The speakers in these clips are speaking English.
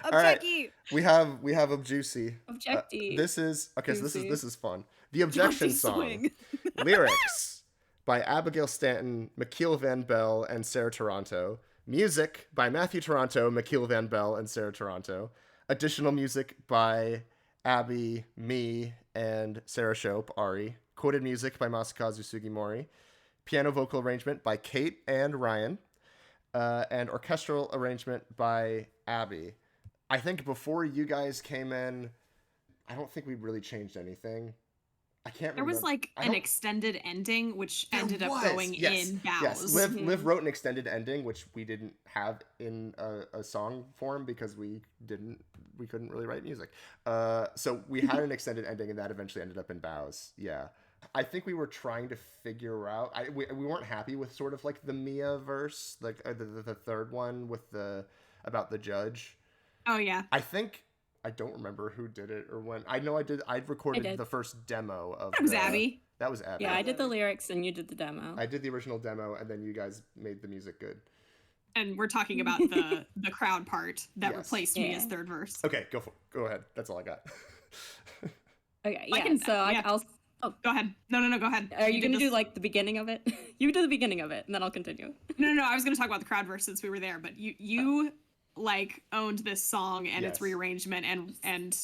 All right, Objecty. we have Objuicy. Objecty. This is okay. So Juicy. this is fun. The Objection Jumpy Song. swing. Lyrics by Abigail Stanton, McKeel Van Bell, and Sarah Toronto. Music by Matthew Toronto, McKeel Van Bell, and Sarah Toronto. Additional music by Abby, me, and Sarah Shope, Arri. Quoted music by Masakazu Sugimori. Piano vocal arrangement by Kate and Ryan. And orchestral arrangement by Abby. I think before you guys came in, I don't think we really changed anything. I can't remember. There was like an extended ending, which ended up going in bows. Yes, Liv wrote an extended ending, which we didn't have in a song form because we couldn't really write music. So we had an extended ending, and that eventually ended up in bows. Yeah. I think we were trying to figure out. We weren't happy with sort of like the Mia verse, like the third one with about the judge. Oh yeah. I don't remember who did it or when. I know I recorded the first demo of. That was Abby. That was Abby. Yeah, I did the lyrics and you did the demo. I did the original demo, and then you guys made the music good. And we're talking about the crowd part that replaced Mia's third verse. Okay, go ahead. That's all I got. Okay, yeah. I'll. Oh, go ahead. No, go ahead. Are you going to do like the beginning of it? You do the beginning of it, and then I'll continue. No. I was going to talk about the crowd verse since we were there, but you like owned this song and its rearrangement and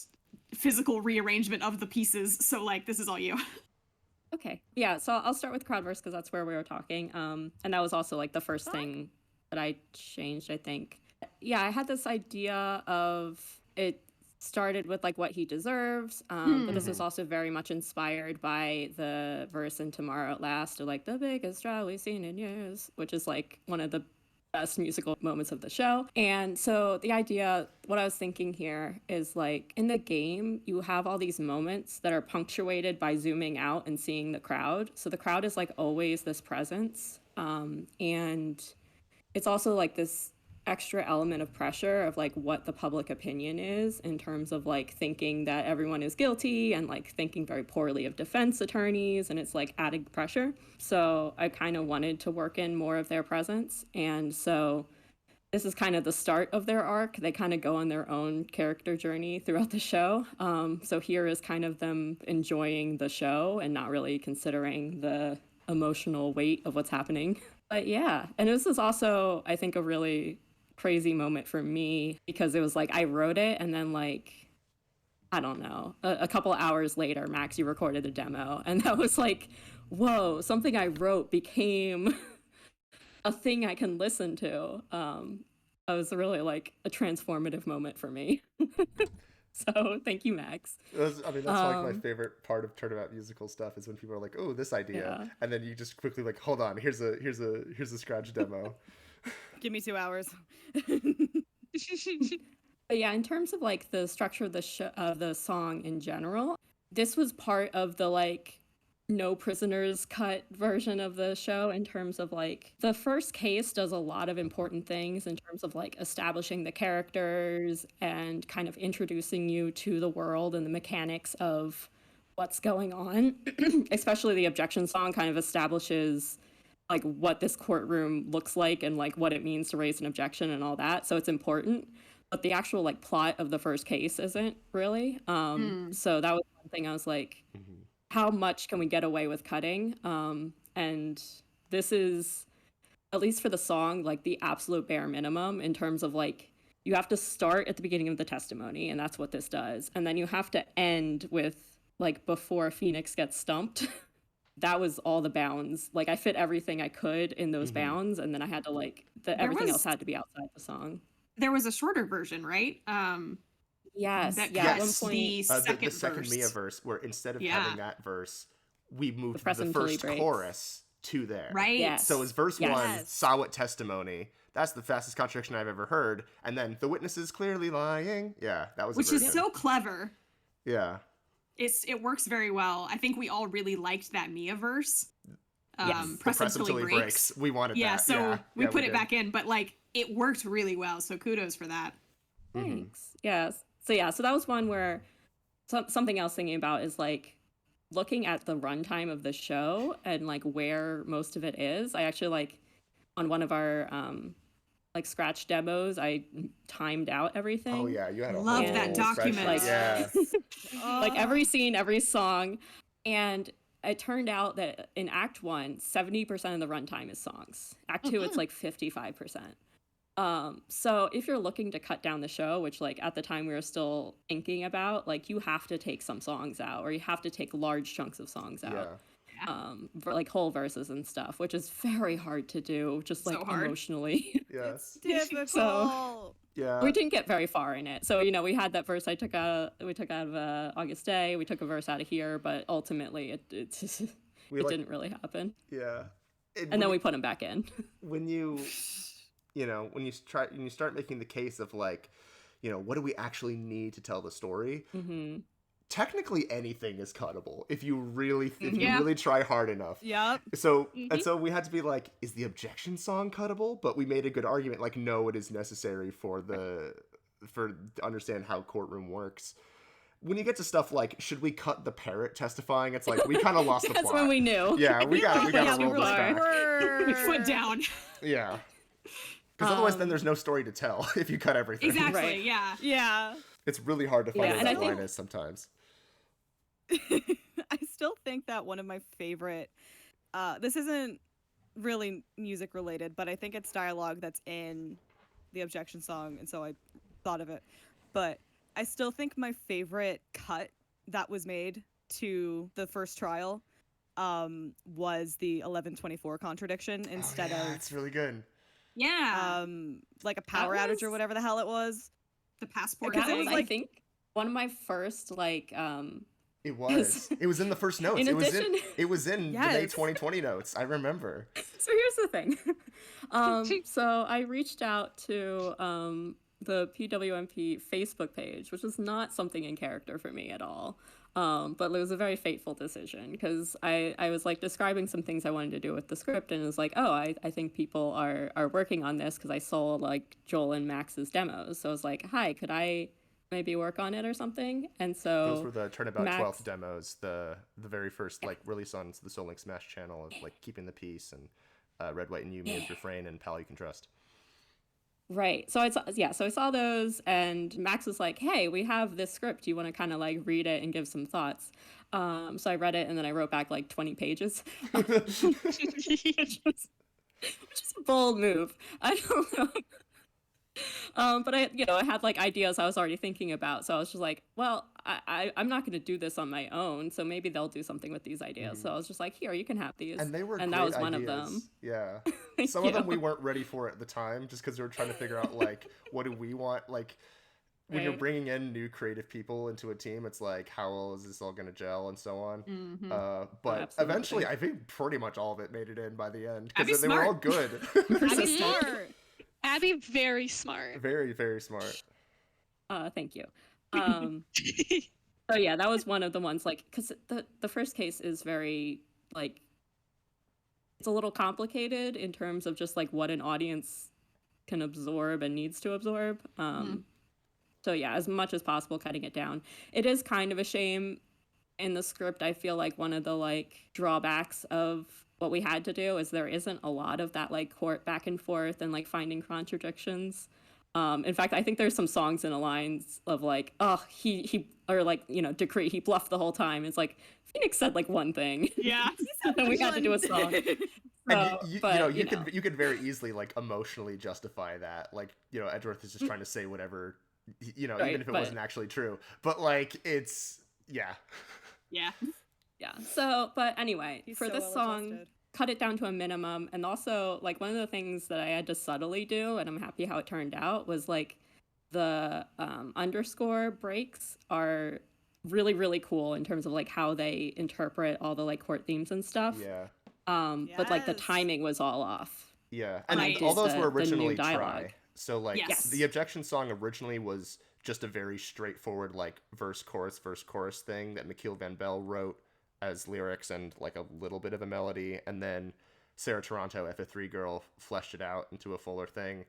physical rearrangement of the pieces. So like this is all you. Okay. Yeah. So I'll start with crowd verse because that's where we were talking. And that was also like the first thing that I changed, I think. Yeah, I had this idea of it started with like what he deserves, but this was also very much inspired by the verse in Tomorrow at Last, or like the biggest draw we've seen in years, which is like one of the best musical moments of the show. And so the idea, what I was thinking here is like in the game, you have all these moments that are punctuated by zooming out and seeing the crowd. So the crowd is like always this presence. And it's also like this extra element of pressure of like what the public opinion is in terms of like thinking that everyone is guilty and like thinking very poorly of defense attorneys, and it's like added pressure. So I kind of wanted to work in more of their presence, and so this is kind of the start of their arc. They kind of go on their own character journey throughout the show. So here is kind of them enjoying the show and not really considering the emotional weight of what's happening. But yeah, and this is also, I think, a really crazy moment for me because it was like I wrote it and then like I don't know, a couple hours later Max, you recorded a demo, and that was like, whoa, something I wrote became a thing I can listen to. It was really like a transformative moment for me. So thank you, Max. That's like my favorite part of Turnabout musical stuff is when people are like, "Oh, this idea," and then you just quickly like, "Hold on, here's a scratch demo." Give me 2 hours. But yeah, in terms of like the structure of the song in general, this was part of the like no prisoners cut version of the show in terms of like the first case does a lot of important things in terms of like establishing the characters and kind of introducing you to the world and the mechanics of what's going on. Especially the Objection Song kind of establishes like what this courtroom looks like and like what it means to raise an objection and all that. So it's important, but the actual like plot of the first case isn't really. So that was one thing I was like, how much can we get away with cutting? And this is, at least for the song, like the absolute bare minimum in terms of like, you have to start at the beginning of the testimony, and that's what this does. And then you have to end with like before Phoenix gets stumped. That was all the bounds. Like I fit everything I could in those bounds, and then I had to like, everything else had to be outside the song. There was a shorter version, right? Yes. At one point, the second Mia verse, where instead of having that verse, we moved the first chorus to there. Right. Yes. So as verse 1, saw what testimony. That's the fastest contradiction I've ever heard. And then the witness is clearly lying. Yeah, that was which is so clever. Yeah. It works very well. I think we all really liked that Mia verse. Press until he breaks. We wanted that. So we put it back in, but like it worked really well. So kudos for that. Thanks. Yes. So that was one where something else thinking about is like looking at the runtime of the show and like where most of it is. I actually like on one of our like scratch demos, I timed out everything. Oh yeah, you had a Love whole that document. spreadsheet. Yeah. Like every scene, every song. And it turned out that in Act 1, 70% of the runtime is songs. Act 2, it's like 55%. So if you're looking to cut down the show, which like at the time we were still thinking about, like you have to take some songs out, or you have to take large chunks of songs out. For like whole verses and stuff, which is very hard to do, just like emotionally. Yes. Difficult. So yeah, we didn't get very far in it. So we had that verse we took out of August Day. We took a verse out of here, but ultimately it didn't really happen. Yeah. And then we put him back in. When you start making the case of like, what do we actually need to tell the story? Mm-hmm. Technically anything is cuttable if you really try hard enough. Yep. So and so we had to be like, is the objection song cuttable? But we made a good argument like, no, it is necessary to understand how courtroom works. When you get to stuff like, should we cut the parrot testifying? It's like we kind of lost the plot. That's when we knew. Yeah, we got to roll this back. Foot down. Yeah. Because otherwise, then there's no story to tell if you cut everything. Exactly. Right. Yeah. Yeah. It's really hard to find where that line is sometimes. I still think that one of my favorite, this isn't really music related, but I think it's dialogue that's in the Objection Song, and so I thought of it. But I still think my favorite cut that was made to the first trial was the 1124 contradiction instead of... It's really good. Yeah. Like a power outage or whatever the hell it was. The passport That thing. was, I think, one of my first, like... It was. It was in the first notes. It was in the May 2020 notes. I remember. So here's the thing. So I reached out to the PWMP Facebook page, which was not something in character for me at all. But it was a very fateful decision because I was like describing some things I wanted to do with the script, and it was like, oh, I think people are working on this because I saw like Joel and Max's demos. So I was like, hi, could I maybe work on it or something? And so those were the Turnabout 12th demos, the very first like release on the Soul Link Smash channel of like Keeping the Peace and Red, White, and You, Me as Your Refrain, and Pal You Can Trust. Right. So I saw those, and Max was like, hey, we have this script. You want to kind of like read it and give some thoughts? So I read it, and then I wrote back like 20 pages, which is a bold move. I don't know. But I had like ideas I was already thinking about. So I was just like, well, I'm not going to do this on my own. So maybe they'll do something with these ideas. So I was just like, here, you can have these. And they were and great that was ideas. one of them. Yeah. Some of them we weren't ready for at the time just because we were trying to figure out like, what do we want? Like when you're bringing in new creative people into a team, it's like, how well is this all going to gel and so on. Mm-hmm. But eventually I think pretty much all of it made it in by the end because they were all good. Abby's smart. Abby, very smart. Very, very smart. Thank you. So yeah, that was one of the ones, like, because the first case is very, like, it's a little complicated in terms of just, like, what an audience can absorb and needs to absorb. So yeah, as much as possible, cutting it down. It is kind of a shame in the script. I feel like one of the, like, drawbacks of what we had to do is there isn't a lot of that like court back and forth and like finding contradictions. In fact, I think there's some songs in the lines of like, oh, he or like, decree, he bluffed the whole time. It's like Phoenix said like one thing. Yeah. And we had to do a song. You could very easily like emotionally justify that. Like, Edgeworth is just trying to say whatever, even if it wasn't actually true. But like it's yeah. Yeah. Yeah. So, but anyway, for so this song, cut it down to a minimum. And also, like, one of the things that I had to subtly do, and I'm happy how it turned out, was like the underscore breaks are really, really cool in terms of like how they interpret all the like court themes and stuff. Yeah. But like the timing was all off. Yeah. And all those were originally try. So like the Objection Song originally was just a very straightforward like verse chorus thing that McKeel Van Bell wrote as lyrics and like a little bit of a melody, and then Sarah Toronto, F3 Girl, fleshed it out into a fuller thing,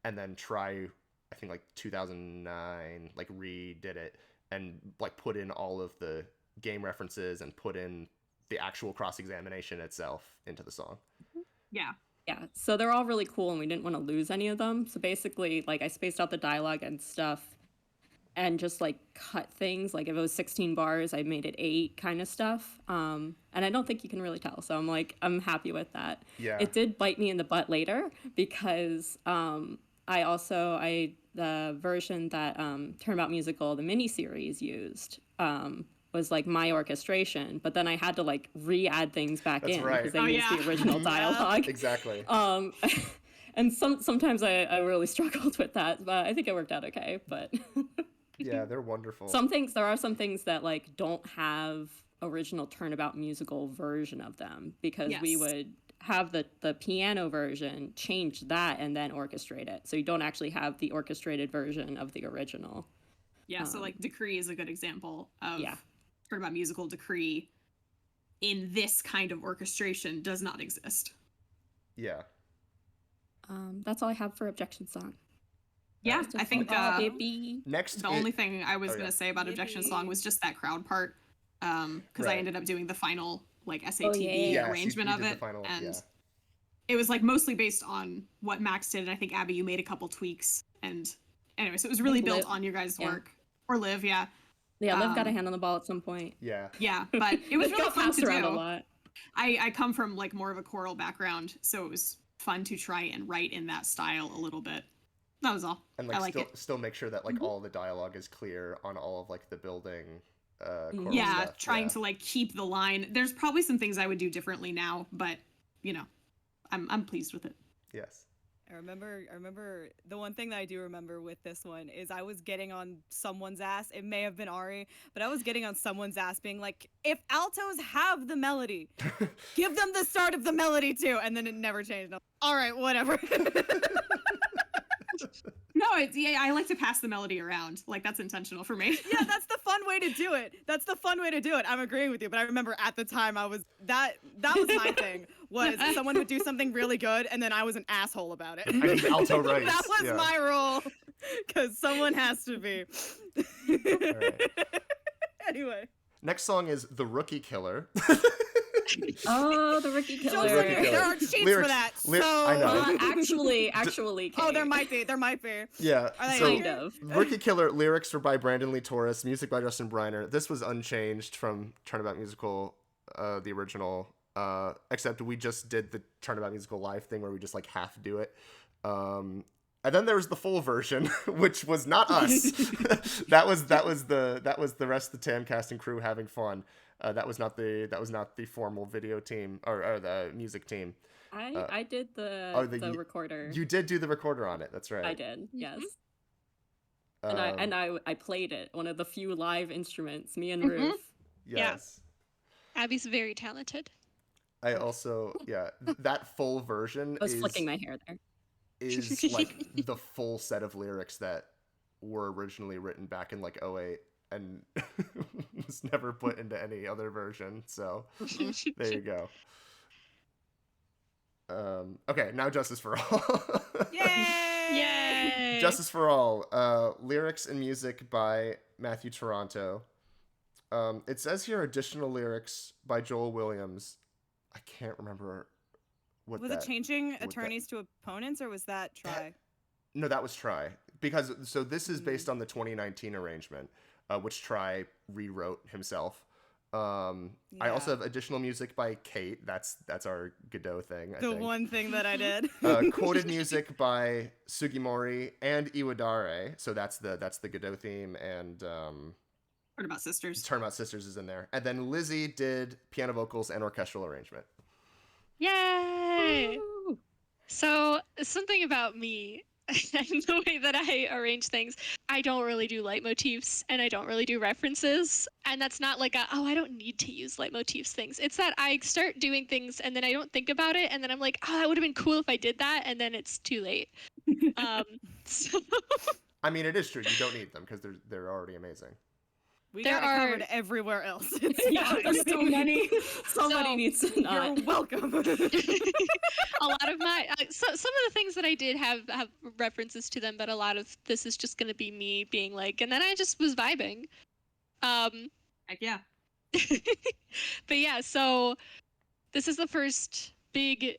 and then I think like 2009 like redid it and like put in all of the game references and put in the actual cross-examination itself into the song. Yeah. Yeah, so they're all really cool, and we didn't want to lose any of them. So basically, like, I spaced out the dialogue and stuff, and just like cut things. Like if it was 16 bars, I made it 8 kind of stuff. And I don't think you can really tell. So I'm happy with that. Yeah. It did bite me in the butt later because the version that Turnabout Musical, the miniseries used, was like my orchestration, but then I had to like re-add things back That's in right. because they used the original dialogue. Exactly. And sometimes I really struggled with that, but I think it worked out okay. But yeah, they're wonderful. there are some things that like don't have original Turnabout Musical version of them because we would have the piano version, change that, and then orchestrate it. So you don't actually have the orchestrated version of the original. Yeah, so like Decree is a good example of Turnabout Musical. Decree in this kind of orchestration does not exist. Yeah. That's all I have for Objection Song. Yeah, I think next the only thing I was gonna say about Objection Song was just that crowd part, because I ended up doing the final like SATB arrangement of it, and it was like mostly based on what Max did, and I think Abby, you made a couple tweaks, and anyway, so it was really built on your guys' work. Or Liv, Liv got a hand on the ball at some point. Yeah, but it was really fun to do. A lot. I come from like more of a choral background, so it was fun to try and write in that style a little bit. That was all. And I like still make sure that like all the dialogue is clear on all of like the building. Choral stuff. Trying to like keep the line. There's probably some things I would do differently now, but you know, I'm pleased with it. Yes. I remember the one thing that I do remember with this one is I was getting on someone's ass. It may have been Arri, but I was getting on someone's ass being like, if altos have the melody, give them the start of the melody too. And then it never changed. All right, whatever. No, I like to pass the melody around. Like that's intentional for me. Yeah, that's the fun way to do it. I'm agreeing with you, but I remember at the time that was my thing. Was someone would do something really good and then I was an asshole about it. I need alto rights. That was my role, because someone has to be. All right. Anyway. Next song is The Rookie Killer. Oh, The Rookie Killer. There are cheats for that. I know. Actually. Oh, there might be. Yeah. Are they kind of. Rookie Killer, lyrics were by Brandon Lee Torres, music by Justin Briner. This was unchanged from Turnabout Musical, the original, except we just did the Turnabout Musical live thing where we just like half do it. And then there was the full version, which was not us. that was the rest of the TAAAM cast and crew having fun. That was not the formal video team or the music team. I did the recorder. You did do the recorder on it. That's right. I did. Yes. And I played it. One of the few live instruments. Me and Ruth. Yes. Yeah. Abby's very talented. I also that full version. I was flicking my hair there. Is like the full set of lyrics that were originally written back in like 2008 and was never put into any other version. So there you go. Okay, now Justice for All. Yay! Justice for All. Lyrics and music by Matthew Toronto. It says here additional lyrics by Joel Williams. I can't remember what was it changing attorneys to opponents, or was that Try? No, that was Try. Because so this is based on the 2019 arrangement, which Try rewrote himself. I also have additional music by Kate. That's our Godot thing. I think. One thing that I did. Quoted music by Sugimori and Iwadare. So that's the Godot theme, and Turnabout Sisters. Turnabout Sisters is in there, and then Lizzie did piano vocals and orchestral arrangement. Yay! Woo! So something about me and the way that I arrange things, I don't really do leitmotifs and I don't really do references. And that's not like I don't need to use leitmotifs things. It's that I start doing things and then I don't think about it. And then I'm like, oh, that would have been cool if I did that. And then it's too late. So... I mean, it is true. You don't need them because they're already amazing. We got covered everywhere else. There's so many. Somebody needs to not. You're welcome. A lot of my some of the things that I did have references to them, but a lot of this is just going to be me being like, and then I just was vibing. Heck yeah. But yeah, so this is the first big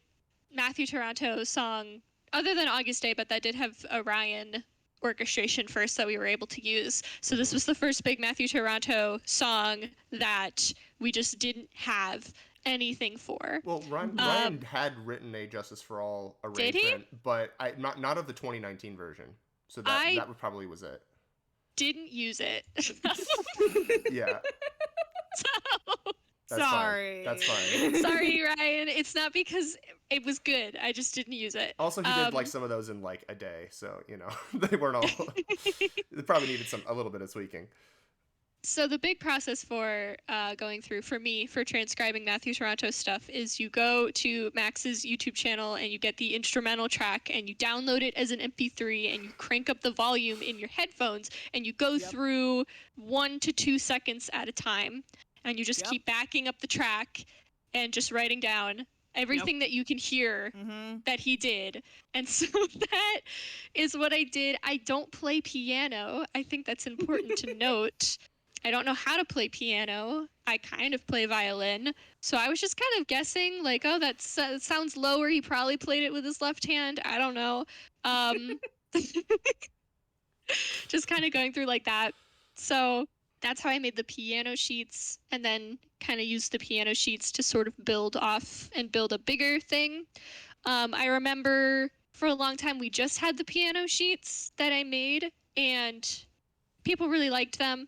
Matthew Toronto song, other than August Day, but that did have Orion orchestration first that we were able to use. So this was the first big Matthew Toronto song that we just didn't have anything for. Well, Ryan had written a Justice for All arrangement, did he? But not of the 2019 version. So that probably was it. Didn't use it. Yeah. So, Sorry. That's fine. sorry, Ryan. It's not because it was good. I just didn't use it. Also, he did like some of those in like a day, so you know they weren't all. They probably needed a little bit of tweaking. So the big process for going through for me for transcribing Matthew Toronto stuff is you go to Max's YouTube channel and you get the instrumental track and you download it as an MP3 and you crank up the volume in your headphones and you go through 1 to 2 seconds at a time and you just keep backing up the track and just writing down everything that you can hear that he did. And so that is what I did. I don't play piano. I think that's important to note. I don't know how to play piano. I kind of play violin. So I was just kind of guessing, like, oh, that sounds lower. He probably played it with his left hand. I don't know. Just kind of going through like that. So that's how I made the piano sheets and then kind of used the piano sheets to sort of build off and build a bigger thing. I remember for a long time we just had the piano sheets that I made and people really liked them.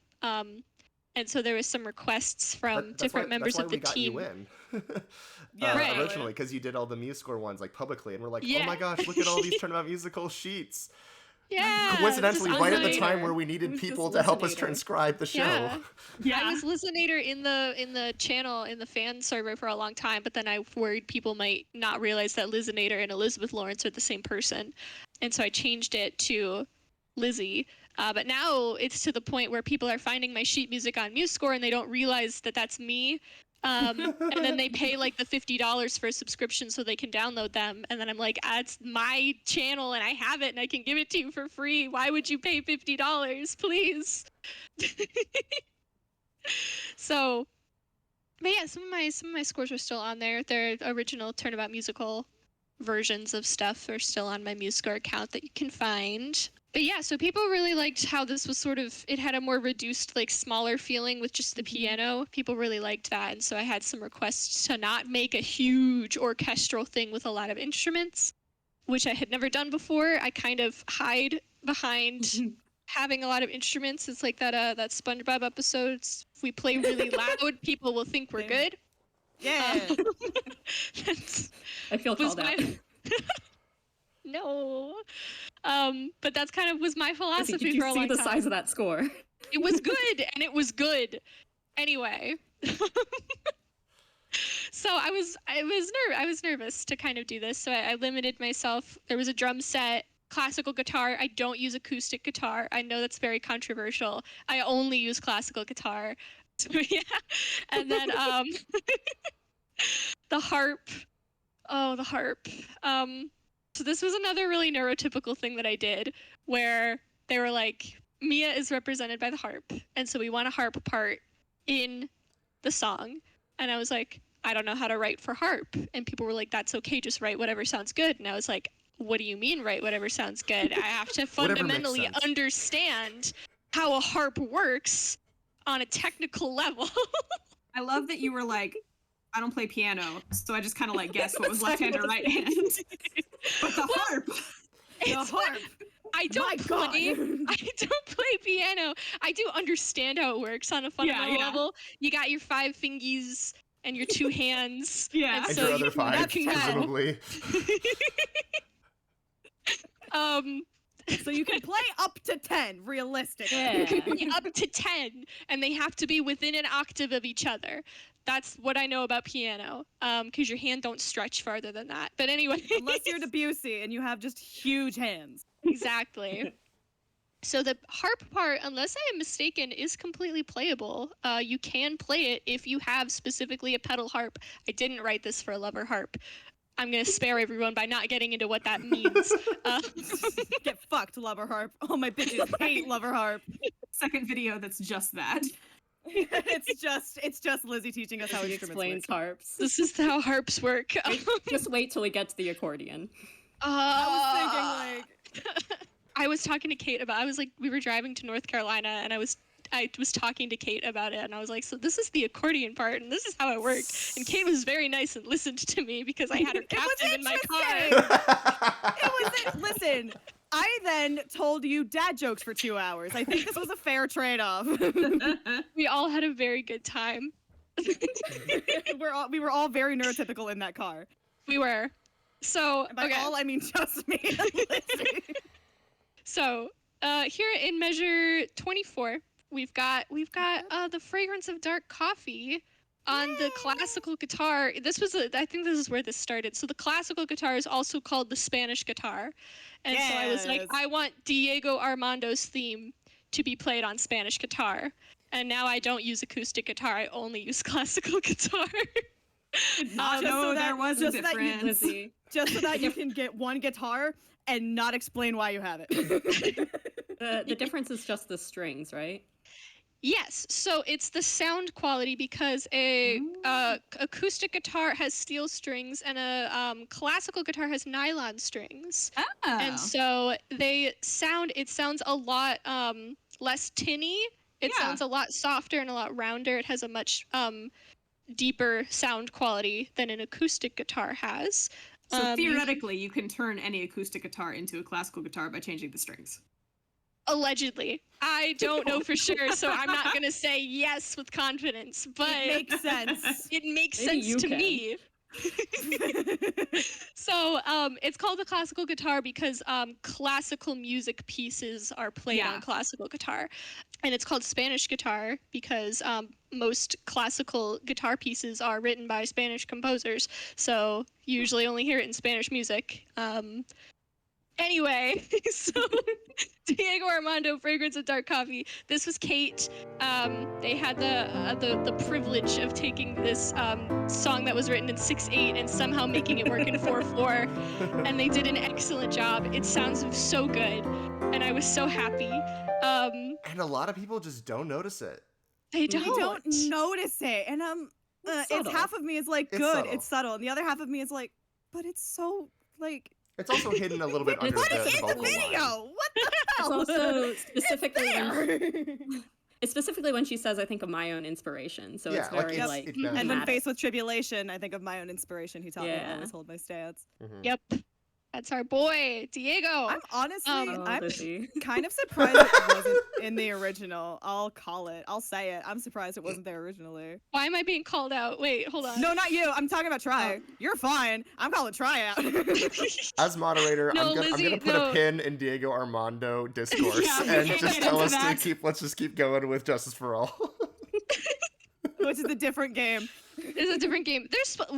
And so there was some requests from different members of the team. That's why we got you in. Originally, because you did all the MuseScore ones like publicly, and we're like, oh my gosh, look at all these Turnabout musical sheets. Yeah. Coincidentally, right at the time where we needed people to help us transcribe the show. Yeah. I was Listenator in the channel in the fan server for a long time, but then I worried people might not realize that Listenator and Elizabeth Lawrence are the same person, and so I changed it to Lizzie. But now it's to the point where people are finding my sheet music on MuseScore and they don't realize that that's me. And then they pay like the $50 for a subscription so they can download them. And then I'm like, it's my channel and I have it and I can give it to you for free. Why would you pay $50, please? So, but yeah, some of my scores are still on there. Their original Turnabout musical versions of stuff are still on my MuseScore account that you can find. But yeah, so people really liked how this was sort of, it had a more reduced, like smaller feeling with just the piano. People really liked that. And so I had some requests to not make a huge orchestral thing with a lot of instruments, which I had never done before. I kind of hide behind having a lot of instruments. It's like that SpongeBob episodes. If we play really loud, people will think we're good. Yeah. I feel called out. No. But that's kind of was my philosophy for a long time. Did you see the size of that score? It was good, and it was good. Anyway. So I was nervous to kind of do this, so I limited myself. There was a drum set, classical guitar. I don't use acoustic guitar. I know that's very controversial. I only use classical guitar. So yeah. And then the harp. Oh, the harp. So this was another really neurotypical thing that I did, where they were like, Mia is represented by the harp, and so we want a harp part in the song. And I was like, I don't know how to write for harp. And people were like, that's okay, just write whatever sounds good. And I was like, what do you mean write whatever sounds good? I have to fundamentally understand how a harp works on a technical level. I love that you were like, I don't play piano, so I just kind of like guessed what was left hand or right hand. But the harp. The harp. I don't play piano. I do understand how it works on a fundamental level. You got your 5 fingies and your 2 hands. Yeah. And so your other 5, presumably. So you can play up to 10, realistically. Yeah. Up to 10, and they have to be within an octave of each other. That's what I know about piano, because your hand don't stretch farther than that. But anyway. Unless you're Debussy and you have just huge hands. Exactly. So the harp part, unless I am mistaken, is completely playable. You can play it if you have specifically a pedal harp. I didn't write this for a lover harp. I'm going to spare everyone by not getting into what that means. Get fucked, lover harp. Oh, my bitches hate lover harp. Second video that's just that. It's just Lizzie teaching us how She instruments explains work. harps. This is how harps work. Just wait till we get to the accordion. I was thinking I was talking to Kate about. We were driving to North Carolina, and I was talking to Kate about it, and I was like, so this is the accordion part, and this is how it worked. And Kate was very nice and listened to me because I had her captive in my car. Listen, I then told you dad jokes for 2 hours. I think this was a fair trade-off. We all had a very good time. We were all very neurotypical in that car. We were. So and by all, I mean just me and Lizzie. So here in measure 24, we've got the fragrance of dark coffee on the classical guitar. I think this is where this started. So the classical guitar is also called the Spanish guitar. And so I was like, I want Diego Armando's theme to be played on Spanish guitar. And now I don't use acoustic guitar, I only use classical guitar. There was a difference. Just so that you can get one guitar and not explain why you have it. The difference is just the strings, right? Yes, so it's the sound quality because a acoustic guitar has steel strings and a classical guitar has nylon strings. Oh. And so it sounds a lot less tinny. It sounds a lot softer and a lot rounder. It has a much deeper sound quality than an acoustic guitar has. So theoretically, you can turn any acoustic guitar into a classical guitar by changing the strings. Allegedly. I don't know for sure, so I'm not going to say yes with confidence, but it makes sense. It makes sense to me. So it's called the classical guitar because classical music pieces are played on classical guitar. And it's called Spanish guitar because most classical guitar pieces are written by Spanish composers. So you usually only hear it in Spanish music. Anyway, so Diego Armando, Fragrance of Dark Coffee. This was Kate. They had the privilege of taking this song that was written in 6/8 and somehow making it work in 4/4, and they did an excellent job. It sounds so good, and I was so happy. And a lot of people just don't notice it. They don't notice it, and it's half of me is like, good, it's subtle, and the other half of me is like, but it's so like. It's also hidden a little bit under the vocal video. line. What the hell? It's also specifically when she says, I think of my own inspiration. So it's very and when faced with tribulation, I think of my own inspiration. He taught me to always hold my stance. Mm-hmm. Yep. That's our boy, Diego. I'm honestly, I'm Lizzie. kind of surprised it wasn't in the original. I'll call it. I'll say it. I'm surprised it wasn't there originally. Why am I being called out? Wait, hold on. No, not you. I'm talking about Try. You're fine. I'm calling Try out. As moderator, No, I'm gonna put a pin in Diego Armando discourse and just tell us let's just keep going with Justice for All. Which is a different game. It's a different game.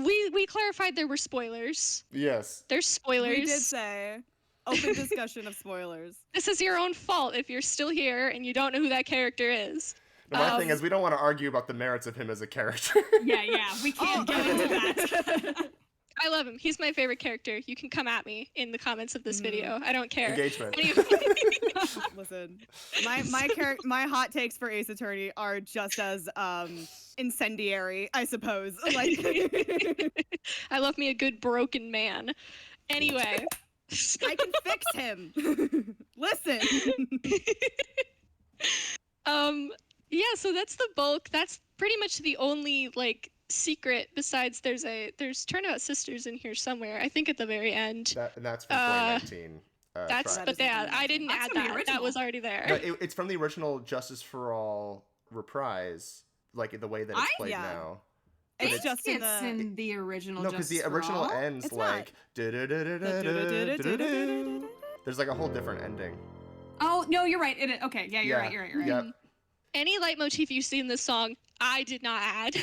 We clarified there were spoilers. Yes. There's spoilers. We did say open discussion of spoilers. This is your own fault if you're still here and you don't know who that character is. My thing is, we don't want to argue about the merits of him as a character. Yeah, we can't get into that. I love him. He's my favorite character. You can come at me in the comments of this video. I don't care. Engagement. Anyway. Listen, my hot takes for Ace Attorney are just as incendiary, I suppose. Like, I love me a good broken man. Anyway, I can fix him. Listen. Yeah. So that's the bulk. That's pretty much the only secret. Besides, there's Turnabout Sisters in here somewhere. I think at the very end. That's from 2019. I didn't add that. That was already there. No, it's from the original Justice for All reprise, like the way that it's played now. It's just in the original. No, because the original ends it's like. There's like a whole different ending. Oh no, you're right. Okay, yeah, you're right. Yep. Any leitmotif you see in this song, I did not add.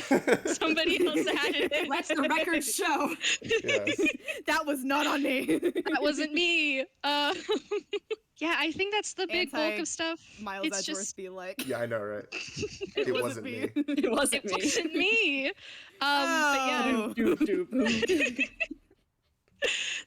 Somebody else added it. Let the record show. Yes. That was not on me. That wasn't me. Yeah, I think that's the big bulk of stuff. Miles Edgeworth be like. Yeah, I know, right? It wasn't me. It wasn't me. It wasn't me. But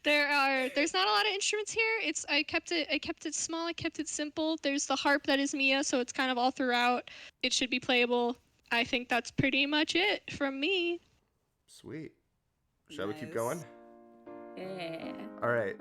yeah. There's not a lot of instruments here. I kept it small, I kept it simple. There's the harp that is Mia, so it's kind of all throughout. It should be playable. I think that's pretty much it from me. Sweet. Shall we keep going? Yeah. All right.